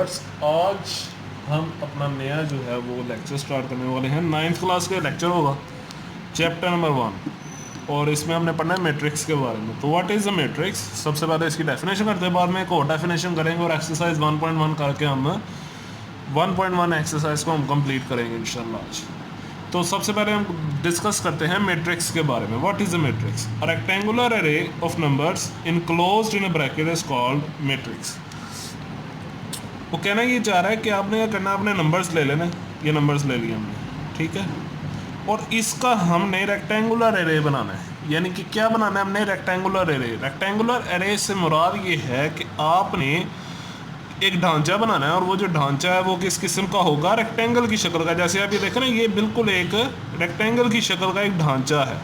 Viewers, आज हम अपना नया जो है वो लेक्चर स्टार्ट करने वाले हैं। 9th क्लास का लेक्चर होगा, चैप्टर नंबर 1, और इसमें हमने पढ़ना है मैट्रिक्स के बारे में। तो व्हाट इज़ अ मैट्रिक्स, सबसे पहले इसकी डेफिनेशन करते हैं, बाद में एक और डेफिनेशन करेंगे और एक्सरसाइज 1.1 करके हम 1.1 एक्सरसाइज को हम कंप्लीट करेंगे इंशाल्लाह आज। तो सबसे पहले हम डिस्कस करते हैं मैट्रिक्स के बारे में। What is a matrix? A rectangular array of numbers enclosed in a bracket is called matrix. वो कहना ये चाह रहा है कि आपने क्या करना है, अपने नंबर्स ले लेना, ये नंबर्स ले लिए हमने, ठीक है, और इसका हमने रेक्टेंगुलर एरे बनाना है। यानी कि क्या बनाना है हमने? Rectangular array. रेक्टेंगुलर एरे से मुराद ये है कि आपने एक ढांचा बनाना है, और वो जो ढांचा है वो किस किस्म का होगा? रेक्टेंगल की शक्ल का। जैसे आप ये देखें ना, ये बिल्कुल एक रेक्टेंगल की शक्ल का एक ढांचा है।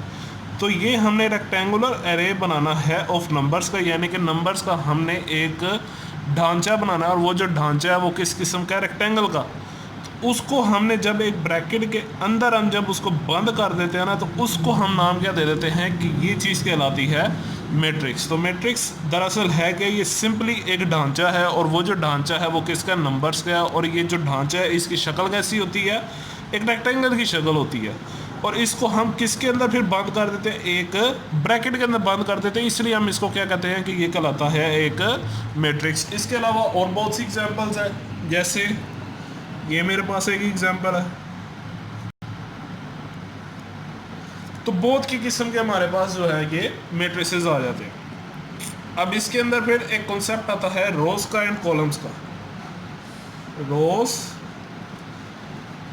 तो ये हमने रेक्टेंगुलर एरे बनाना है ऑफ नंबर्स का, यानी कि नंबर्स का हमने एक ढांचा बनाना है, और वो जो ढांचा है वो किस किस्म का है? रेक्टेंगल का। तो उसको हमने जब एक ब्रैकेट के अंदर हम जब उसको बंद कर देते हैं ना, तो उसको हम नाम क्या दे देते हैं कि ये चीज़ कहलाती है मैट्रिक्स। तो मैट्रिक्स दरअसल है कि ये सिंपली एक ढांचा है, और वो जो ढांचा है वो किसका? नंबर्स का है। और ये जो ढांचा है इसकी शक्ल कैसी होती है? एक रेक्टेंगल की शक्ल होती है, और इसको हम किसके अंदर फिर बंद कर देते हैं? एक ब्रैकेट के अंदर बंद कर देते हैं, इसलिए हम इसको क्या कहते हैं कि ये कहलाता है एक मैट्रिक्स। इसके अलावा और बहुत सी एग्जांपल्स हैं, जैसे ये मेरे पास एक एग्जांपल है। तो बहुत की किस्म के हमारे पास जो है ये मैट्रिसेस आ जाते हैं। अब इसके अंदर फिर एक कॉन्सेप्ट आता है रोज का एंड कॉलम्स का। रोज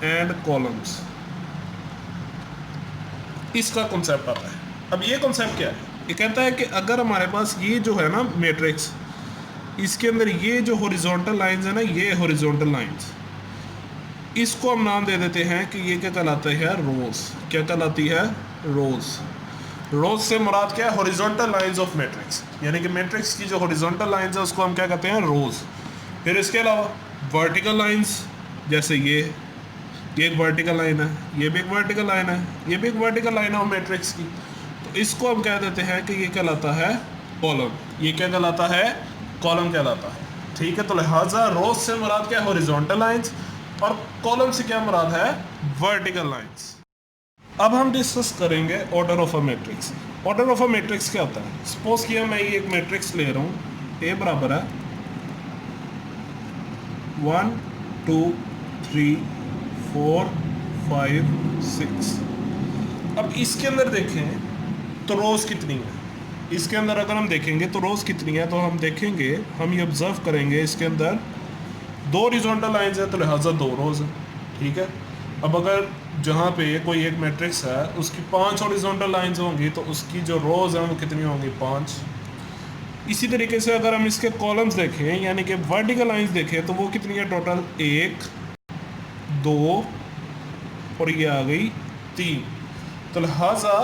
एंड कॉलम्स, इसका कॉन्सेप्ट आता है। अब ये कॉन्सेप्ट क्या है? ये कहता है कि अगर हमारे पास ये जो है ना मैट्रिक्स, इसके अंदर ये जो हॉरिजॉन्टल लाइंस है ना, ये हॉरिजॉन्टल लाइंस, इसको हम नाम दे देते हैं कि ये क्या कहलाता है? रोज। क्या कहलाती है? रोज। रोज से मुराद क्या है? हॉरिजॉन्टल लाइंस ऑफ मैट्रिक्स, यानी कि मैट्रिक्स की जो हॉरिजॉन्टल लाइंस है उसको हम क्या कहते हैं? रोज। फिर इसके अलावा वर्टिकल लाइंस, जैसे ये एक वर्टिकल लाइन है, ये भी एक वर्टिकल लाइन है, ये भी एक वर्टिकल लाइन है मैट्रिक्स की, तो इसको हम कह देते हैं कि ये कहलाता है कॉलम। ये क्या कहलाता है? कॉलम कहलाता है, ठीक है। तो लिहाजा रोज से मुराद क्या है? हॉरिजॉन्टल लाइंस, और कॉलम से क्या मुराद है? Vertical lines. अब हम डिस्कस करेंगे order of a matrix. Order of a matrix क्या होता है? सपोज किया मैं ये एक मैट्रिक्स ले रहा हूँ, ए बराबर है 1 2 3 4 5 6। अब इसके अंदर देखें तो रोज कितनी है? इसके अंदर अगर हम देखेंगे तो रोज कितनी है, तो हम देखेंगे, हम ये ऑब्जर्व करेंगे, इसके अंदर 2 हॉरिजॉन्टल लाइंस है, तो लिहाजा 2 रोज है, ठीक है। अब अगर जहाँ पे कोई एक मैट्रिक्स है उसकी 5 हॉरिजॉन्टल लाइंस होंगी, तो उसकी जो रोज हैं वो कितनी होंगी? 5। इसी तरीके से अगर हम इसके कॉलम्स देखें, यानी कि वर्टिकल लाइंस देखें, तो वो कितनी है टोटल? 1 2 और ये आ गई 3। तो लिहाजा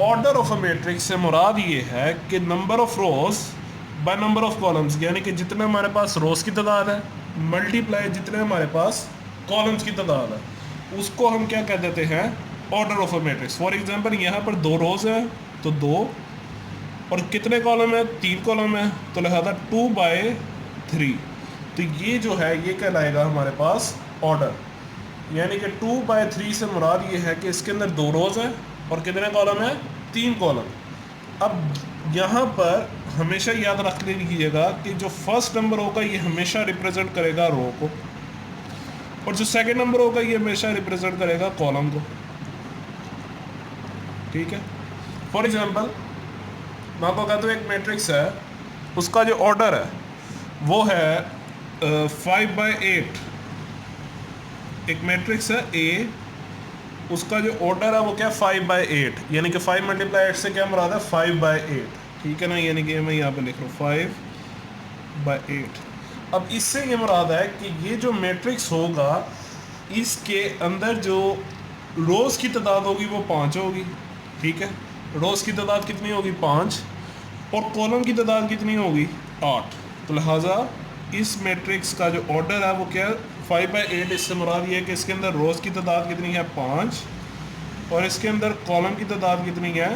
ऑर्डर ऑफ अ मैट्रिक्स से मुराद ये है कि number of rose by number of columns, यानी कि जितने हमारे पास रोज की तादाद है मल्टीप्लाई जितने हमारे पास कॉलम्स की तादाद है, उसको हम क्या कह देते हैं? Order of a matrix. For example यहाँ पर 2 रोज हैं, तो 2, और कितने कॉलम है? 3 कॉलम है, तो लिहाजा 2/3। तो ये जो है ये कहलाएगा हमारे पास ऑर्डर, यानी कि 2/3 से मुराद ये है कि इसके अंदर 2 रोज है और कितने कॉलम है? 3 कॉलम। अब यहाँ पर हमेशा याद रख लीजिएगा कि जो फर्स्ट नंबर होगा ये हमेशा रिप्रेजेंट करेगा रो को, और जो सेकंड नंबर होगा ये हमेशा रिप्रेजेंट करेगा कॉलम को, ठीक है। फॉर एग्जांपल मैं आपको कहता हूँ एक मैट्रिक्स है, उसका जो ऑर्डर है वो है 5/8। एक मैट्रिक्स है ए, उसका जो ऑर्डर है वो क्या? 5/8, यानी कि 5 × 8 से क्या मुराद है? 5/8, ठीक है ना। यानी कि मैं यहाँ पे लिख रहा हूँ 5/8। अब इससे ये मुराद है कि ये जो मैट्रिक्स होगा इसके अंदर जो रोज़ की तादाद होगी वो 5 होगी, ठीक है। रोज़ की तादाद कितनी होगी? 5, और कॉलम की तादाद कितनी होगी? 8। तो लिहाजा इस मैट्रिक्स का जो ऑर्डर है वो क्या है? 5/8। इससे मुराद ये है कि इसके अंदर रोज़ की तादाद कितनी है? 5, और इसके अंदर कॉलम की तादाद कितनी है?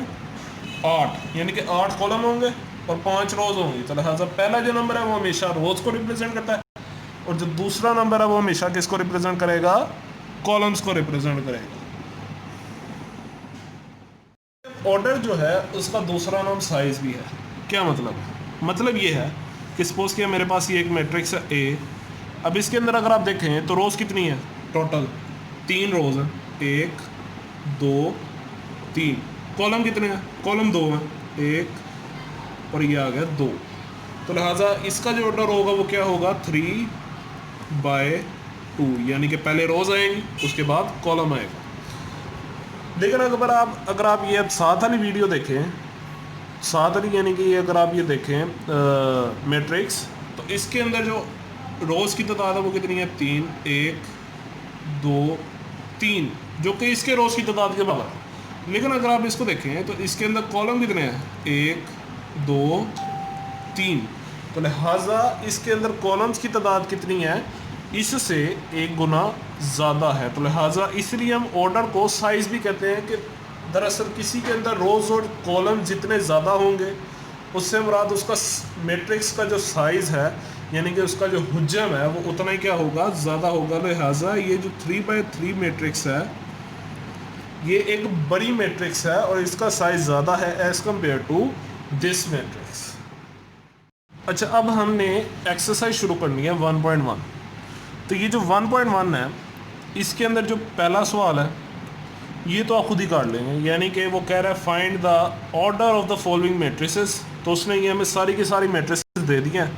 8, यानी कि 8 कॉलम होंगे और 5 रोज़ होंगी। तो लिहाजा पहला जो नंबर है वो हमेशा रोज़ को रिप्रेजेंट करता है, और जो दूसरा नंबर है वो हमेशा किसको रिप्रेजेंट करेगा, कॉलम्स को रिप्रेजेंट करेगा। ऑर्डर जो है उसका दूसरा नाम साइज भी है। क्या मतलब ये है कि सपोज किया मेरे पास ये एक मैट्रिक्स है ए। अब इसके अंदर अगर आप देखें तो रोज़ कितनी है, टोटल 3 रोज़ हैं, 1 2 3। कॉलम कितने हैं, कॉलम 2 हैं, 1 और ये आ गया 2। तो लिहाजा इसका जो ऑर्डर होगा वो क्या होगा, 3/2, यानी कि पहले रोज़ आएंगी उसके बाद कॉलम आएगा। लेकिन अगर आप ये अब साथ वाली वीडियो देखें, साथ वाली यानी कि अगर आप ये देखें मैट्रिक्स, तो इसके अंदर जो रोज़ की तादाद है वो कितनी है, 3, 1 2 3, जो कि इसके रोज़ की तादाद के बराबर है। लेकिन अगर आप इसको देखें तो इसके अंदर कॉलम कितने हैं, 1 2 3। तो लिहाजा इसके अंदर कॉलम्स की तादाद कितनी है, इससे 1 गुना ज़्यादा है। तो लिहाजा इसलिए हम ऑर्डर को साइज़ भी कहते हैं कि दरअसल किसी के अंदर रोज़ और कॉलम जितने ज़्यादा होंगे उससे मुराद उसका मैट्रिक्स का जो साइज़ है, यानी कि उसका जो हुज्जम है वो उतना ही क्या होगा, ज़्यादा होगा। लिहाजा ये जो 3/3 मैट्रिक्स है ये एक बड़ी मैट्रिक्स है और इसका साइज़ ज़्यादा है as compare to this matrix. अच्छा, अब हमने एक्सरसाइज शुरू करनी है 1.1। तो ये जो 1.1 है इसके अंदर जो पहला सवाल है ये तो आप खुद ही काट लेंगे, यानी कि वो कह रहा है find the order of the following matrices. तो उसने ये हमें सारी की सारी मैट्रिसेस दे दी हैं,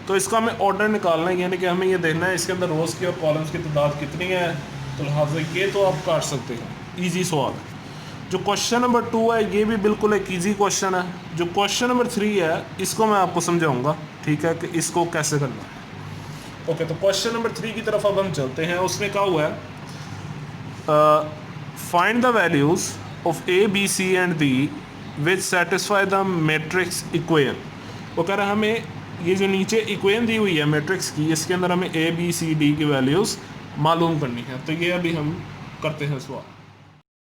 तो इसका हमें ऑर्डर निकालना है, यानी कि हमें ये देखना है इसके अंदर रोज़ की और कॉलम्स की तादाद कितनी है। तो लिहाजा ये तो आप काट सकते हैं, ईजी सवाल है। जो क्वेश्चन नंबर 2 है ये भी बिल्कुल एक ईजी क्वेश्चन है। जो क्वेश्चन नंबर 3 है इसको मैं आपको समझाऊँगा, ठीक है, कि इसको कैसे करना है। ओके, तो क्वेश्चन नंबर 3 की तरफ अब हम चलते हैं। उसने कहा हुआ है find the values of A B C and D which satisfy the matrix equation. वो कह रहा है हमें ये जो नीचे इक्वेशन दी हुई है मैट्रिक्स की, इसके अंदर हमें ए बी सी डी की वैल्यूज़ मालूम करनी है। तो ये अभी हम करते हैं सवाल।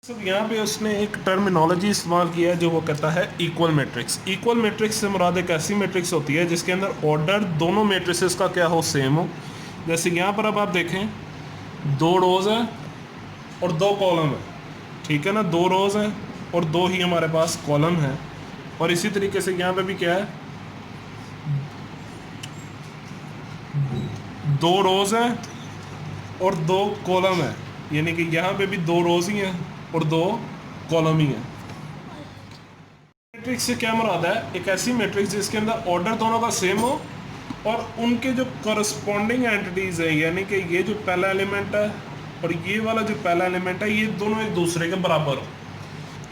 सब यहाँ पे उसने एक टर्मिनोलॉजी इस्तेमाल किया है जो वो कहता है इक्वल मैट्रिक्स। इक्वल मैट्रिक्स से मुराद एक ऐसी मैट्रिक्स होती है जिसके अंदर ऑर्डर दोनों मैट्रिसेस का क्या हो, सेम हो। जैसे यहाँ पर अब आप देखें 2 रोज़ है और 2 कॉलम है, ठीक है ना, 2 रोज़ है और 2 ही हमारे पास कॉलम है। और इसी तरीके से यहाँ पे भी क्या है, 2 रोज़ है और 2 कॉलम है, यानी कि यहाँ पे भी 2 रोज़ ही हैं और 2 कॉलम ही हैं। मैट्रिक्स से क्या मुराद है, एक ऐसी मैट्रिक्स जिसके अंदर ऑर्डर दोनों का सेम हो और उनके जो करस्पॉन्डिंग एंटिटीज़ है, यानी कि ये जो पहला एलिमेंट है और ये वाला जो पहला एलिमेंट है ये दोनों एक दूसरे के बराबर हो।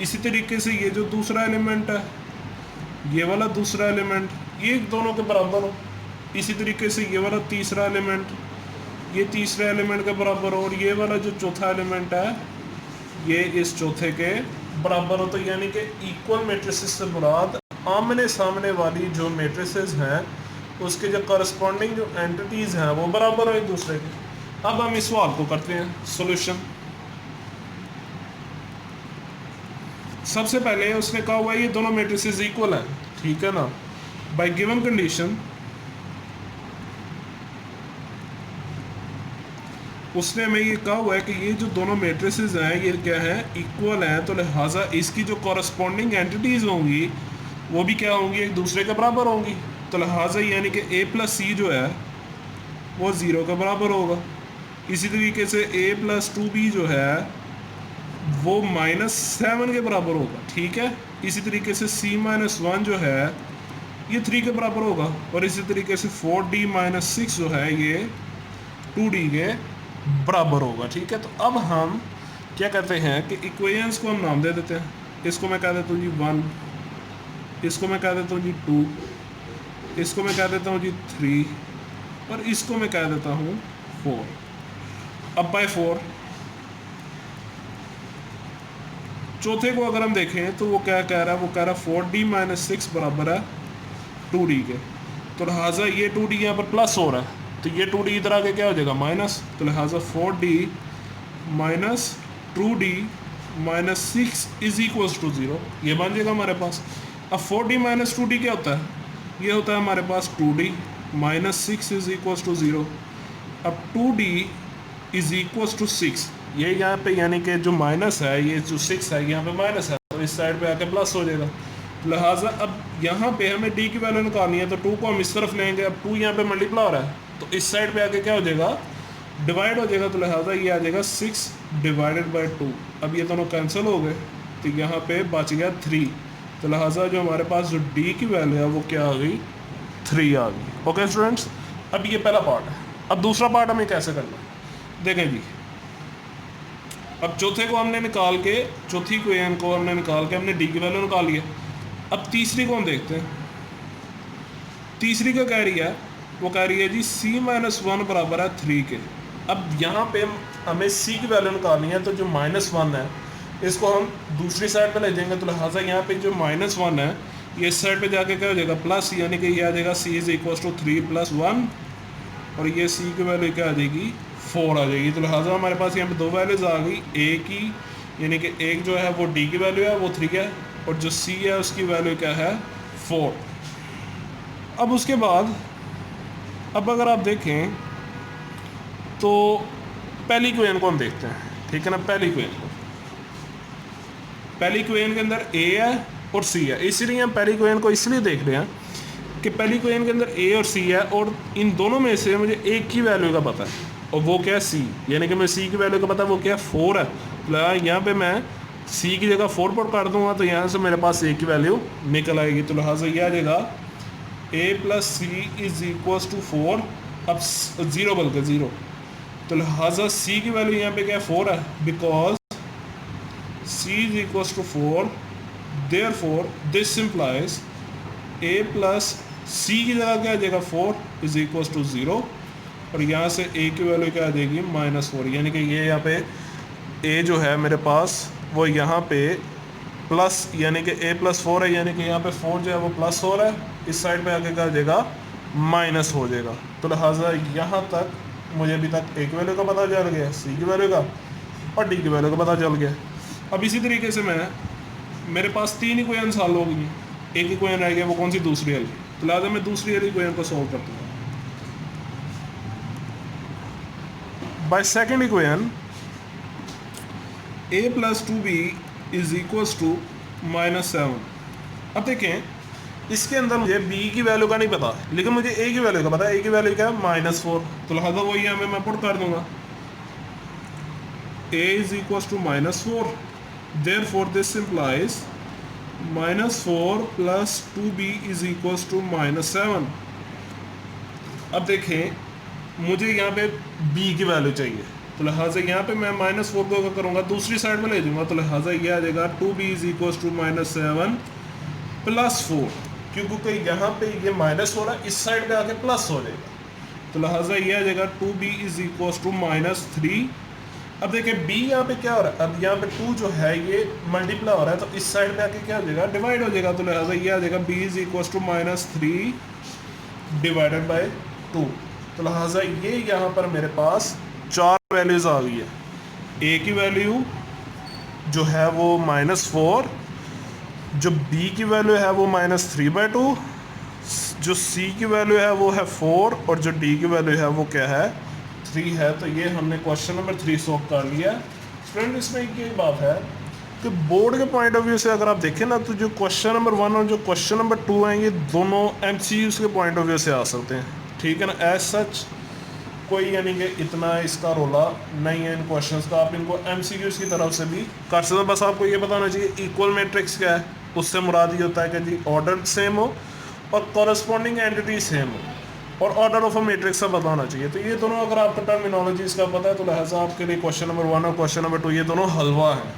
इसी तरीके से ये जो दूसरा एलिमेंट है, ये वाला दूसरा एलिमेंट, ये दोनों के बराबर हो। इसी तरीके से ये वाला तीसरा एलिमेंट, ये तीसरे एलिमेंट के बराबर हो, और ये वाला जो चौथा एलिमेंट है ये इस चौथे के बराबर हो। तो यानी कि इक्वल मैट्रिसेस से मुराद आमने सामने वाली जो मैट्रिसेस हैं उसके जो करस्पॉन्डिंग जो एंटिटीज़ हैं वो बराबर हो एक दूसरे के। अब हम इस सवाल को करते हैं सॉल्यूशन। सबसे पहले उसने कहा हुआ है ये दोनों मैट्रिसेस इक्वल हैं, ठीक है ना, बाय गिवन कंडीशन। उसने हमें ये कहा हुआ है कि ये जो दोनों मैट्रिसेस हैं ये क्या है, इक्वल हैं। तो लिहाजा इसकी जो कॉरस्पॉन्डिंग एंटिटीज़ होंगी वो भी क्या होंगी, एक दूसरे के बराबर होंगी। तो लिहाजा यानी कि a प्लस सी जो है वो 0 के बराबर होगा। इसी तरीके से a प्लस 2b जो है वो -7 के बराबर होगा, ठीक है। इसी तरीके से c माइनस 1 जो है ये 3 के बराबर होगा। और इसी तरीके से 4d माइनस 6 जो है ये 2d के बराबर होगा, ठीक है। तो अब हम क्या करते हैं कि इक्वेशंस को हम नाम दे देते हैं। इसको मैं कह देता हूँ जी 1, इसको मैं कह देता हूँ जी 2, इसको मैं कह देता हूँ जी 3 और इसको मैं कह देता हूँ 4। अब बाय 4 चौथे को अगर हम देखें तो वो क्या कह रहा है, वो कह रहा है 4d माइनस 6 बराबर है 2d के। तो लिहाजा ये 2d यहाँ पर प्लस हो रहा है तो ये 2d इधर आके क्या हो जाएगा माइनस। तो लिहाजा 4d minus 2d minus 6 is equals to 0, ये बन जाएगा हमारे पास। अब 4d माइनस 2d क्या होता है, ये होता है हमारे पास 2d minus 6 is equals to 0। अब 2d इज इक्वल टू 6, ये यहाँ पे यानी कि जो माइनस है, ये जो 6 है यहाँ पे माइनस है, तो इस साइड पे आके प्लस हो जाएगा। लिहाजा अब यहाँ पे हमें d की वैल्यू निकालनी है, तो 2 को हम इस तरफ लेंगे। अब 2 यहाँ पे मल्टीप्लाई हो रहा है, तो इस साइड पे आके क्या हो जाएगा, डिवाइड हो जाएगा। तो लिहाजा ये आ जाएगा 6 डिवाइडेड बाई 2। अब ये दोनों कैंसिल हो गए, तो यहाँ पे बच गया 3। तो लिहाजा जो हमारे पास जो d की वैल्यू है वो क्या आ गई, 3 आ गई। ओके स्टूडेंट्स, अब ये पहला पार्ट है। अब दूसरा पार्ट हमें कैसे करना है, देखें जी। अब चौथे को हमने निकाल के, चौथी क्वेश्चन को हमने निकाल के हमने d की वैल्यू निकाल लिया। अब तीसरी को हम देखते हैं। तीसरी क्या कह रही है, वो कह रही है जी c-1 बराबर है 3 के। अब यहाँ पे हमें c की वैल्यू निकालनी है, तो जो -1 है इसको हम दूसरी साइड पे ले जाएंगे। तो लिहाजा यहाँ पे जो -1 है ये इस साइड पे जाके क्या हो जाएगा, प्लस, यानी कि ये आ जाएगा c इज इक्वल टू 3 + 1, और ये c की वैल्यू क्या आ जाएगी, 4 आ जाएगी। तो लिहाजा हमारे पास यहाँ पे दो वैल्यूज आ गई, a की, यानी कि एक जो है वो d की वैल्यू है वो 3 है, और जो c है उसकी वैल्यू क्या है, 4। अब उसके बाद अब अगर आप देखें तो पहली क्वेश्चन को हम देखते हैं, ठीक है ना। पहली क्वेश्चन के अंदर a है और c है, इसलिए हम पहली क्वेश्चन को इसलिए देख रहे हैं कि पहली क्वेश्चन के अंदर a और c है, और इन दोनों में से मुझे एक की वैल्यू का पता है, और वो क्या है, c, यानी कि मैं c की वैल्यू का पता है वो क्या है, 4 है। यहाँ पे मैं c की जगह 4 पुट कर दूंगा, तो यहाँ से मेरे पास a की वैल्यू निकल आएगी। तो लिहाजा ये आ जाएगा a + c is equal to 4, अब 0 बल्कि 0। तो लिहाजा c की वैल्यू यहाँ पे क्या है, 4 है, because c is equal to 4, therefore this implies a + c की जगह क्या आ जाएगा, 4 इज इक्वल टू 0, और यहाँ से a की वैल्यू क्या आ जाएगी, -4, यानी कि ये यहाँ पे a जो है मेरे पास वो यहाँ पे प्लस, यानी कि a + 4 है, यानी कि यहाँ पे 4 जो है वो प्लस हो रहा है, इस साइड पे आके क्या आ जाएगा, माइनस हो जाएगा। तो लिहाजा यहाँ तक मुझे अभी तक a की वैल्यू का पता चल गया, c की वैल्यू का और d की वैल्यू का पता चल गया। अब इसी तरीके से मेरे पास 3 ही क्वेश्चन सॉल्व हो गई, एक ही क्वेश्चन रह गया, वो कौन सी, दूसरी वाली। तो लिहाजा मैं दूसरी वाली क्वेश्चन को सॉल्व करता हूँ। By second equation a + 2b is equal to -7। अब देखें, इसके अंदर मुझे b की वैल्यू का नहीं पता, लेकिन मुझे a की वैल्यू का पता है। a की वैल्यू क्या है, -4। तो लिहाजा वही यहाँ पे मैं पुट कर दूंगा, a is equal to -4, therefore this implies -4 + 2b is equal to -7। अब देखें, मुझे यहाँ पे b की वैल्यू चाहिए, तो लिहाजा यहाँ पे मैं -4 को करूँगा, दूसरी साइड में ले जाऊँगा। तो लिहाजा ये आ जाएगा 2b इज इक्वल टू -7 + 4, क्योंकि यहाँ पे ये माइनस हो रहा है, इस साइड पे आके प्लस हो जाएगा। तो लिहाजा ये आ जाएगा 2b इज इक्वल टू -3। अब देखिए b यहाँ पे क्या हो रहा है, अब यहाँ पे 2 जो है ये मल्टीप्लाई हो रहा है, तो इस साइड पे आके क्या हो जाएगा, डिवाइड हो जाएगा। तो लिहाजा ये आ जाएगा b is equal to -3 divided by 2। तो लिहाजा ये यहाँ पर मेरे पास 4 वैल्यूज आ गई है। a की वैल्यू जो है वो -4, जो b की वैल्यू है वो -3/2, जो c की वैल्यू है वो है 4, और जो d की वैल्यू है वो क्या है, 3 है। तो ये हमने क्वेश्चन नंबर 3 सॉल्व कर लिया। फ्रेंड, इसमें ये बात है कि बोर्ड के पॉइंट ऑफ व्यू से अगर आप देखें ना, तो जो क्वेश्चन नंबर 1 और जो क्वेश्चन नंबर 2 हैं, ये दोनों MCQs के पॉइंट ऑफ व्यू से आ सकते हैं, ठीक है ना। एज सच कोई यानी कि इतना इसका रोला नहीं है इन क्वेश्चंस का, आप इनको MCQs की तरफ से भी कर सकते हैं। बस आपको ये बताना चाहिए इक्वल मैट्रिक्स क्या है, उससे मुराद ये होता है कि जी ऑर्डर सेम हो और कॉरस्पॉन्डिंग एंटिटी सेम हो, और ऑर्डर ऑफ अ मैट्रिक्स का बताना चाहिए। तो ये दोनों अगर आपको टर्मिनोलॉजीज का पता है, तो लिहाजा आपके लिए क्वेश्चन नंबर 1 और क्वेश्चन नंबर 2 ये दोनों हलवा हैं।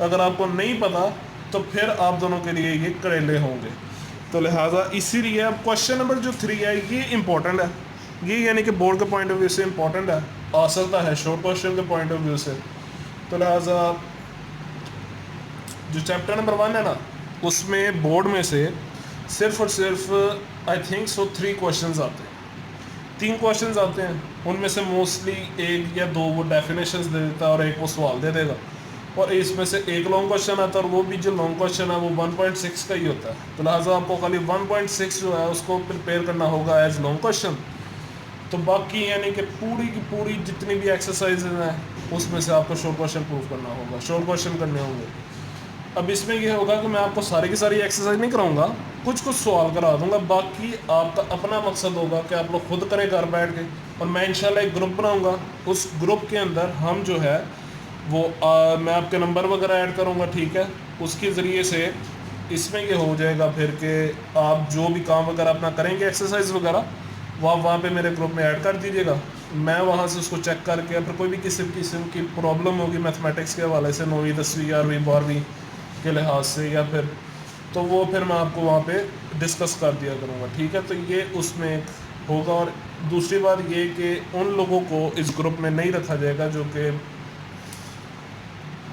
अगर आपको नहीं पता तो फिर आप दोनों के लिए ये करेले होंगे। तो लिहाजा इसीलिए अब क्वेश्चन नंबर जो 3 है ये इंपॉर्टेंट है, ये यानी कि बोर्ड के पॉइंट ऑफ व्यू से इंपॉर्टेंट है, आ सकता है शॉर्ट क्वेश्चन के पॉइंट ऑफ व्यू से। तो लिहाजा जो चैप्टर नंबर 1 है ना, उसमें बोर्ड में से सिर्फ और सिर्फ आई थिंक सो 3 क्वेश्चंस आते हैं, 3 क्वेश्चंस आते हैं। उनमें से मोस्टली 1 या 2 वो डेफिनेशंस दे देता है और एक वो सवाल दे देगा, और इसमें से एक लॉन्ग क्वेश्चन आता है, और वो भी जो लॉन्ग क्वेश्चन है वो 1.6 का ही होता है। तो लिहाजा आपको खाली 1.6 जो है उसको प्रिपेयर करना होगा एज लॉन्ग क्वेश्चन, तो बाकी यानी कि पूरी की पूरी जितनी भी एक्सरसाइजेज हैं उसमें से आपको शॉर्ट क्वेश्चन प्रूव करना होगा, शॉर्ट क्वेश्चन करने होंगे। अब इसमें यह होगा कि मैं आपको सारी की सारी एक्सरसाइज नहीं कराऊंगा, कुछ कुछ सवाल करा दूंगा, बाकी आपका अपना मकसद होगा कि आप लोग खुद करें घर बैठ के। और मैं इंशाल्लाह एक ग्रुप बनाऊंगा, उस ग्रुप के अंदर हम जो है वो मैं आपके नंबर वगैरह ऐड करूंगा, ठीक है। उसके ज़रिए से इसमें ये हो जाएगा फिर कि आप जो भी काम वगैरह अपना करेंगे एक्सरसाइज वगैरह, वो आप वहाँ पे मेरे ग्रुप में ऐड कर दीजिएगा। मैं वहाँ से उसको चेक करके फिर कोई भी किस्म की प्रॉब्लम होगी मैथमेटिक्स के हवाले से, 9वीं 10वीं 11वीं 12वीं के लिहाज से, या फिर तो वो फिर मैं आपको वहाँ पे डिस्कस कर दिया करूँगा, ठीक है। तो ये उसमें होगा। और दूसरी बात ये कि उन लोगों को इस ग्रुप में नहीं रखा जाएगा जो कि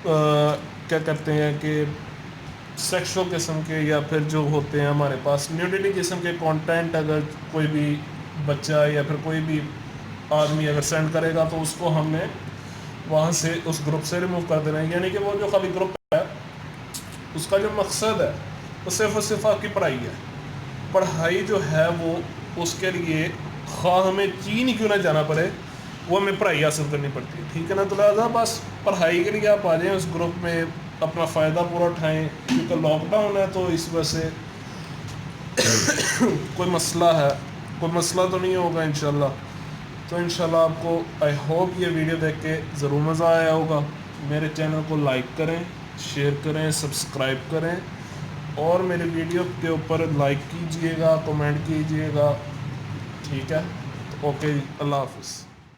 क्या करते हैं कि सेक्सुअल किस्म के, या फिर जो होते हैं हमारे पास न्यूडिटी किस्म के कंटेंट अगर कोई भी बच्चा या फिर कोई भी आदमी अगर सेंड करेगा तो उसको हमने वहाँ से उस ग्रुप से रिमूव कर देना है। यानी कि वो जो खाली ग्रुप है उसका जो मकसद है वो सिर्फ और सिर्फ आपकी पढ़ाई है। पढ़ाई जो है वो उसके लिए खा हमें चीन ही क्यों ना जाना पड़े, वो हमें पढ़ाई हासिल करनी पड़ती है, ठीक है ना। तो लिहाजा बस पढ़ाई के लिए आप आ जाएँ उस ग्रुप में, अपना फ़ायदा पूरा उठाएं, क्योंकि लॉकडाउन है तो इस वजह से कोई मसला है, कोई मसला तो नहीं होगा इंशाल्लाह। तो इंशाल्लाह आपको आई होप ये वीडियो देख के ज़रूर मज़ा आया होगा। मेरे चैनल को लाइक करें, शेयर करें, सब्सक्राइब करें, और मेरे वीडियो के ऊपर लाइक कीजिएगा, कमेंट कीजिएगा, ठीक है। तो ओके, अल्लाह हाफ़िज़।